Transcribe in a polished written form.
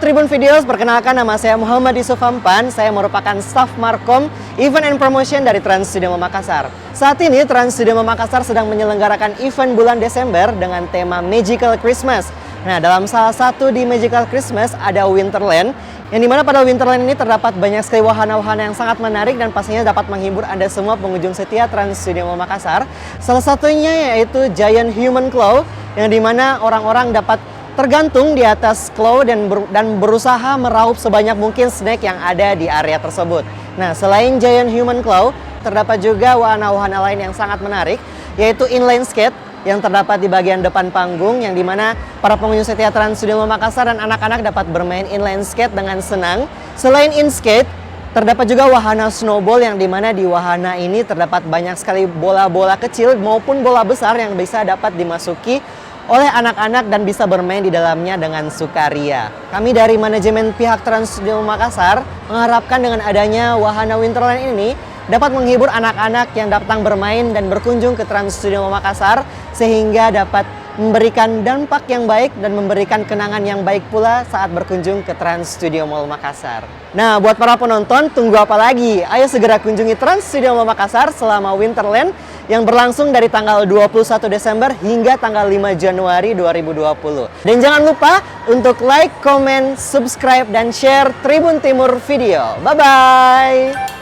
Tribun Videos, perkenalkan nama saya Muhammad Yusuf Hampan. Saya merupakan staf Markom Event and Promotion dari Trans Studio Makassar. Saat ini Trans Studio Makassar sedang menyelenggarakan event bulan Desember dengan tema Magical Christmas. Nah, dalam salah satu di Magical Christmas ada Winterland, yang dimana pada Winterland ini terdapat banyak sekali wahana-wahana yang sangat menarik dan pastinya dapat menghibur Anda semua pengunjung setia Trans Studio Makassar. Salah satunya yaitu Giant Human Claw, yang dimana orang-orang dapat tergantung di atas claw dan berusaha meraup sebanyak mungkin snack yang ada di area tersebut. Nah, selain Giant Human Claw, terdapat juga wahana-wahana lain yang sangat menarik, yaitu inline skate yang terdapat di bagian depan panggung, yang dimana para pengunjung setia Trans Studio Makassar dan anak-anak dapat bermain inline skate dengan senang. Selain in-skate, terdapat juga wahana snowball, yang dimana di wahana ini terdapat banyak sekali bola-bola kecil maupun bola besar yang bisa dapat dimasuki oleh anak-anak dan bisa bermain di dalamnya dengan sukaria. Kami dari manajemen pihak Trans Studio Makassar mengharapkan dengan adanya wahana Winterland ini dapat menghibur anak-anak yang datang bermain dan berkunjung ke Trans Studio Makassar, sehingga dapat memberikan dampak yang baik dan memberikan kenangan yang baik pula saat berkunjung ke Trans Studio Mall Makassar. Nah, buat para penonton, tunggu apa lagi? Ayo segera kunjungi Trans Studio Mall Makassar selama Winterland yang berlangsung dari tanggal 21 Desember hingga tanggal 5 Januari 2020. Dan jangan lupa untuk like, comment, subscribe, dan share Tribun Timur Video. Bye-bye!